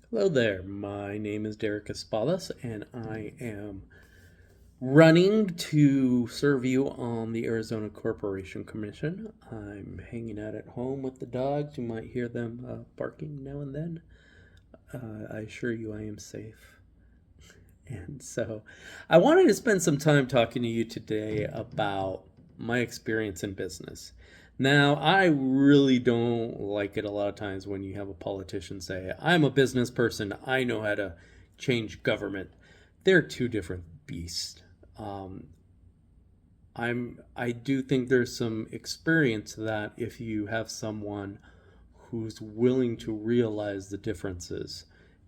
Hello there. My name is Derrick Espadas, and I am running to serve you on the Arizona Corporation Commission. I'm hanging out at home with the dogs. You might hear them barking now and then. I assure you I am safe. And so I wanted to spend some time talking to you today about my experience in business. Now, I really don't like it a lot of times when you have a politician say, I'm a business person, I know how to change government. They're two different beasts. Um, I do think there's some experience that if you have someone who's willing to realize the differences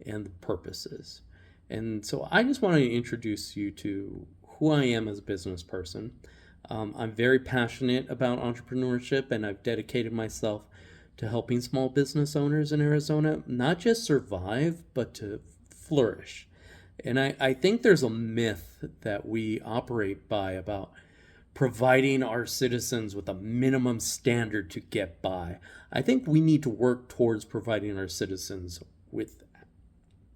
and the purposes. And so I just want to introduce you to who I am as a business person. I'm very passionate about entrepreneurship, and I've dedicated myself to helping small business owners in Arizona not just survive, but to flourish. And I think there's a myth that we operate by about providing our citizens with a minimum standard to get by. I think we need to work towards providing our citizens with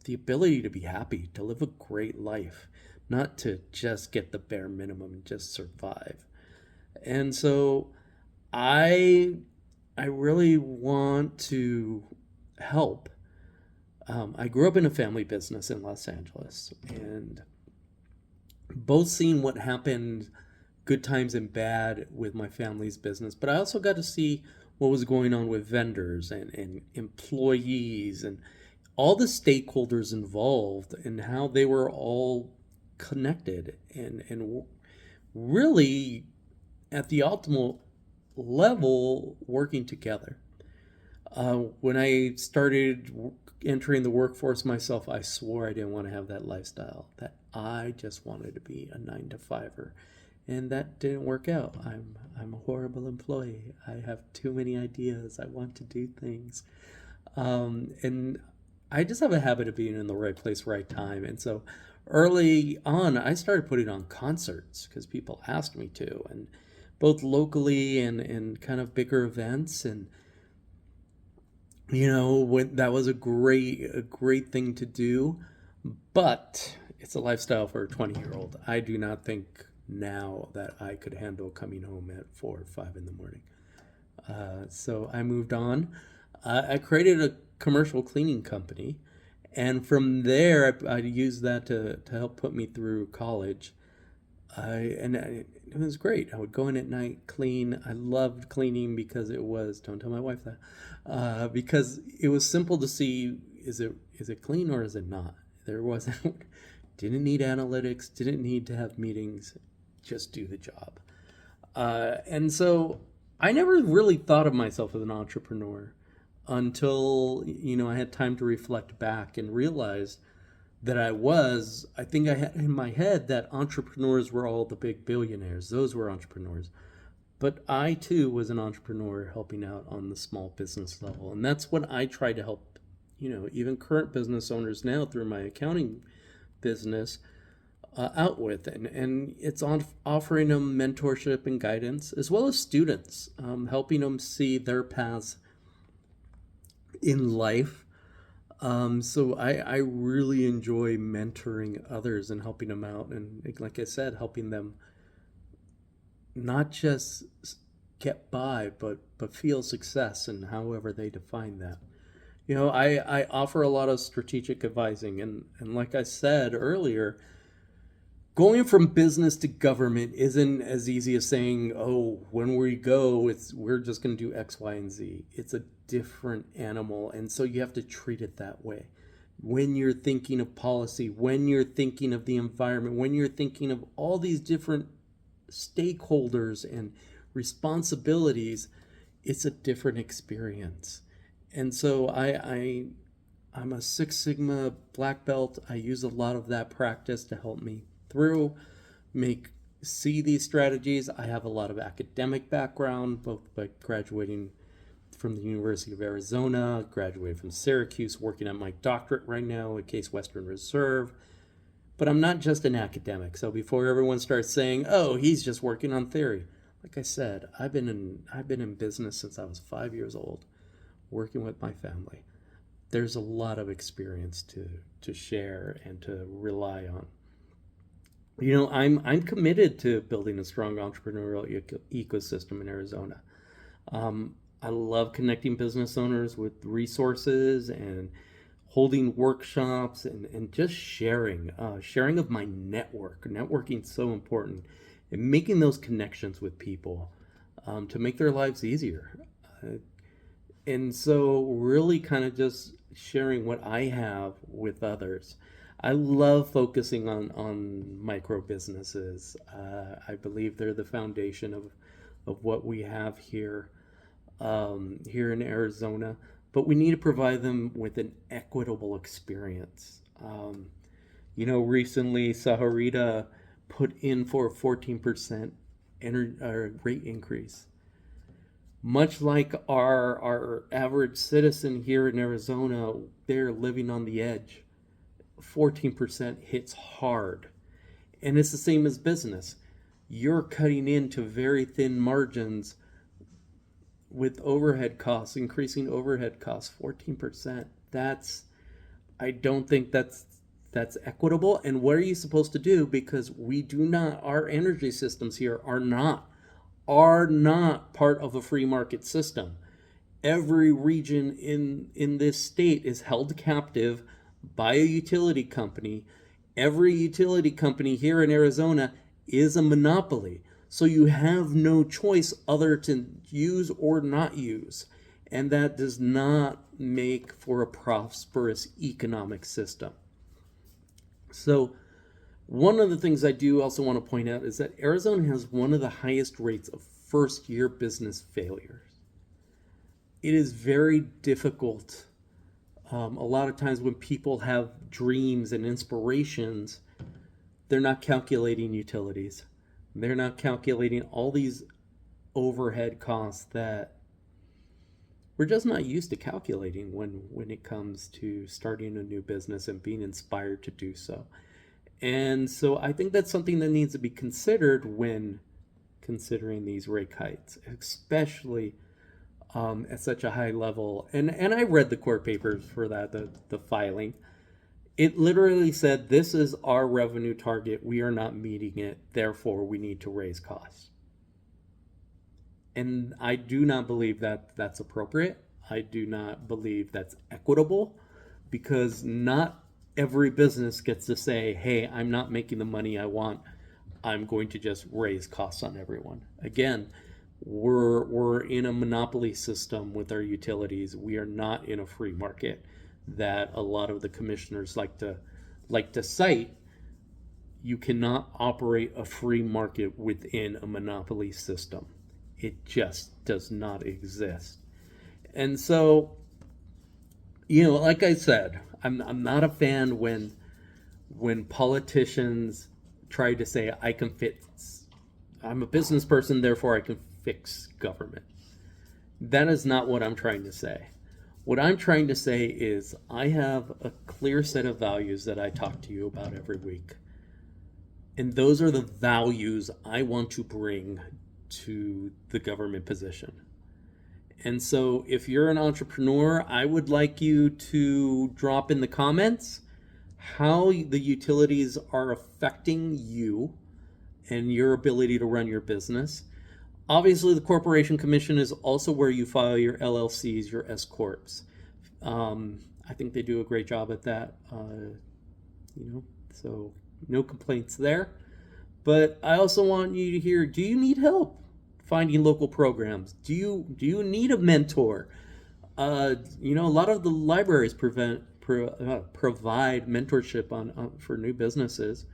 the ability to be happy, to live a great life, not to just get the bare minimum and just survive. And so I I really want to help. I grew up in a family business in Los Angeles, and both seen what happened, good times and bad, with my family's business, but I also got to see what was going on with vendors and employees and all the stakeholders involved and how they were all connected and really at the optimal level working together. When I started entering the workforce myself, I swore I didn't want to have that lifestyle. That I just wanted to be a 9 to 5er, and that didn't work out. I'm a horrible employee. I have too many ideas. I want to do things, and I just have a habit of being in the right place, right time. And so early on, I started putting on concerts because people asked me to, and both locally and kind of bigger events. And that was a great thing to do, but it's a lifestyle for a 20-year-old. I do not think now that I could handle coming home at 4 or 5 in the morning. So I moved on. I created a commercial cleaning company, and from there I used that to help put me through college. It was great. I would go in at night, clean. I loved cleaning because it was, don't tell my wife that, because it was simple to see, is it clean or is it not? There wasn't, didn't need analytics, didn't need to have meetings, just do the job. And so I never really thought of myself as an entrepreneur until, I had time to reflect back and realize that I think I had in my head that entrepreneurs were all the big billionaires. Those were entrepreneurs. But I too was an entrepreneur helping out on the small business level. And that's what I try to help, even current business owners now through my accounting business out with. And it's on offering them mentorship and guidance, as well as students, helping them see their paths in life. So I really enjoy mentoring others and helping them out. And like I said, helping them not just get by, but feel success and however they define that. I offer a lot of strategic advising. And like I said earlier, going from business to government isn't as easy as saying, oh, when we go, we're just going to do X, Y, and Z. It's a different animal, and so you have to treat it that way. When you're thinking of policy, when you're thinking of the environment, when you're thinking of all these different stakeholders and responsibilities, it's a different experience. And so I'm a Six Sigma black belt. I use a lot of that practice to help me through, make see these strategies. I have a lot of academic background, both by graduating from the University of Arizona, graduated from Syracuse, working on my doctorate right now at Case Western Reserve. But I'm not just an academic. So before everyone starts saying, "Oh, he's just working on theory," like I said, I've been in business since I was 5 years old, working with my family. there's a lot of experience to share and to rely on. I'm committed to building a strong entrepreneurial ecosystem in Arizona. I love connecting business owners with resources and holding workshops and just sharing of my network. Networking is so important, and making those connections with people to make their lives easier. And so really kind of just sharing what I have with others. I love focusing on micro businesses. I believe they're the foundation of what we have here here in Arizona, but we need to provide them with an equitable experience. Recently Saharita put in for a 14% rate increase. Much like our average citizen here in Arizona, they're living on the edge. 14% hits hard. And it's the same as business. You're cutting into very thin margins with overhead costs, increasing overhead costs 14%. I don't think that's equitable. And what are you supposed to do? Because our energy systems here are not part of a free market system. Every region in this state is held captive by a utility company. Every utility company here in Arizona is a monopoly. So you have no choice other to use or not use. And that does not make for a prosperous economic system. So one of the things I do also want to point out is that Arizona has one of the highest rates of first-year business failures. It is very difficult. A lot of times when people have dreams and inspirations, they're not calculating utilities. They're not calculating all these overhead costs that we're just not used to calculating when it comes to starting a new business and being inspired to do so. And so I think that's something that needs to be considered when considering these rate hikes, especially at such a high level. And I read the court papers for that, the filing. It literally said, this is our revenue target. We are not meeting it. Therefore, we need to raise costs. And I do not believe that that's appropriate. I do not believe that's equitable, because not every business gets to say, hey, I'm not making the money I want. I'm going to just raise costs on everyone. Again, we're in a monopoly system with our utilities. We are not in a free market that a lot of the commissioners like to cite. You cannot operate a free market within a monopoly system. It just does not exist. And so, like I said, I'm not a fan when politicians try to say I'm a business person, therefore I can fix government. That is not what I'm trying to say. What I'm trying to say is I have a clear set of values that I talk to you about every week. And those are the values I want to bring to the government position. And so if you're an entrepreneur, I would like you to drop in the comments how the utilities are affecting you and your ability to run your business. Obviously, the Corporation Commission is also where you file your LLCs, your S Corps. I think they do a great job at that, so no complaints there. But I also want you to hear, do you need help finding local programs? Do you need a mentor? A lot of the libraries provide mentorship for new businesses.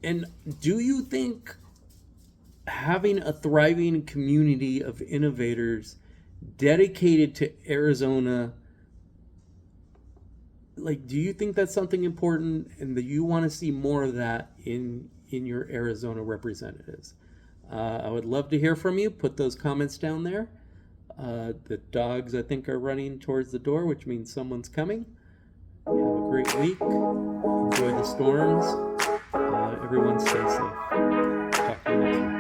And do you think having a thriving community of innovators dedicated to Arizona, do you think that's something important, and that you want to see more of that in your Arizona representatives? I would love to hear from you. Put those comments down there. The dogs, I think, are running towards the door, which means someone's coming. Have a great week. Enjoy the storms. Everyone stay safe. Talk to you next time.